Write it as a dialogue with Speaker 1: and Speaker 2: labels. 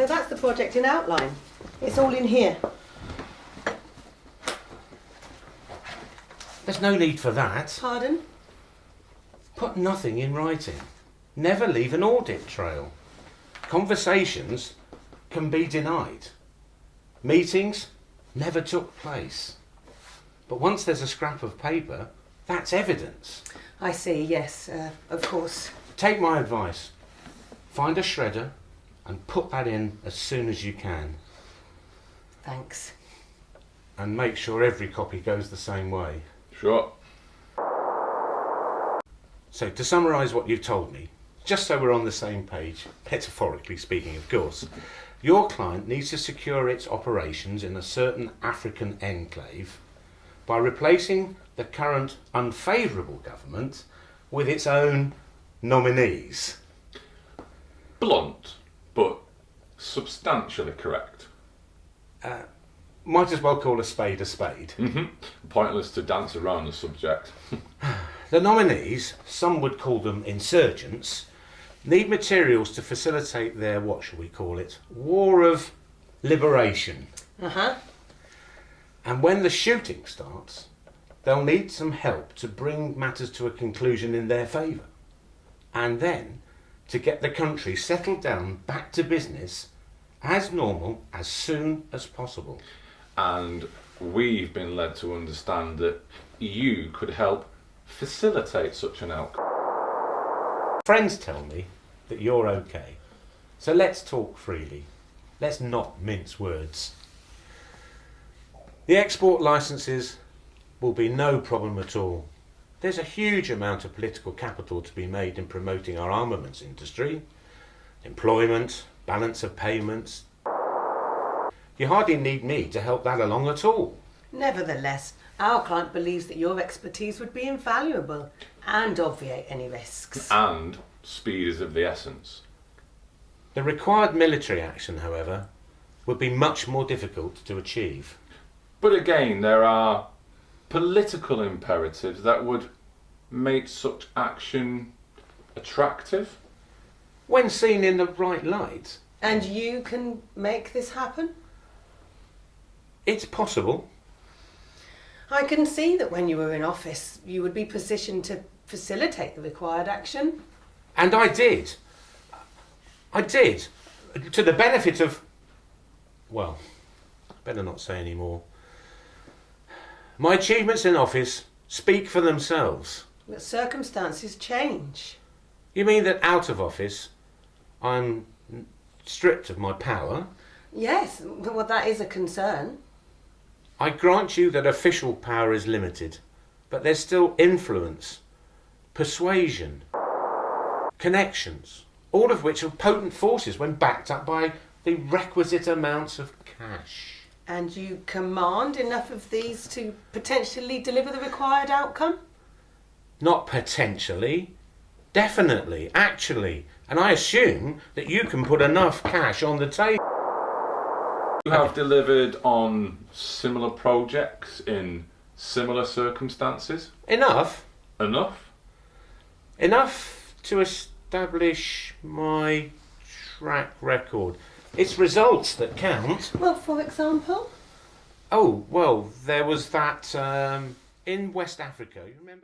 Speaker 1: No, that's the project in outline. It's all in here.
Speaker 2: There's no need for that.
Speaker 1: Pardon?
Speaker 2: Put nothing in writing. Never leave an audit trail. Conversations can be denied. Meetings never took place. But once there's a scrap of paper, that's evidence.
Speaker 1: I see, yes, of course.
Speaker 2: Take my advice. Find a shredder and put that in as soon as you can.
Speaker 1: Thanks.
Speaker 2: And make sure every copy goes the same way.
Speaker 3: Sure.
Speaker 2: So, to summarise what you've told me, just so we're on the same page, metaphorically speaking, of course, your client needs to secure its operations in a certain African enclave by replacing the current unfavourable government with its own nominees.
Speaker 3: Blunt, but substantially correct.
Speaker 2: Might as well call a spade a spade.
Speaker 3: Pointless to dance around the subject.
Speaker 2: The nominees, some would call them insurgents, need materials to facilitate their, what shall we call it, war of liberation. And when the shooting starts, they'll need some help to bring matters to a conclusion in their favour. And then to get the country settled down back to business as normal as soon as possible.
Speaker 3: And we've been led to understand that you could help facilitate such an outcome.
Speaker 2: Friends tell me that you're okay. So let's talk freely. Let's not mince words. The export licences will be no problem at all. There's a huge amount of political capital to be made in promoting our armaments industry, employment, balance of payments. You hardly need me to help that along at all.
Speaker 1: Nevertheless, our client believes that your expertise would be invaluable and obviate any risks.
Speaker 3: And speed is of the essence.
Speaker 2: The required military action, however, would be much more difficult to achieve.
Speaker 3: But again, there are political imperatives that would make such action attractive.
Speaker 2: When seen in the right light,
Speaker 1: And you can make this happen?
Speaker 2: it's possible.
Speaker 1: I can see that when you were in office, you would be positioned to facilitate the required action.
Speaker 2: And I did. To the benefit of... Well, better not say any more. My achievements in office speak for themselves.
Speaker 1: But circumstances change.
Speaker 2: You mean that out of office, I'm stripped of my power?
Speaker 1: Yes, well, that is a concern.
Speaker 2: I grant you that official power is limited, but there's still influence, persuasion, connections, all of which are potent forces when backed up by the requisite amounts of cash.
Speaker 1: And you command enough of these to potentially deliver the required outcome?
Speaker 2: Not potentially, definitely, actually. And I assume that you can put enough cash on the table.
Speaker 3: You have delivered on similar projects in similar circumstances.
Speaker 2: Enough?
Speaker 3: Enough?
Speaker 2: Enough to establish my track record. It's results that count.
Speaker 1: Well, for example?
Speaker 2: Oh, well, there was that in West Africa, you remember?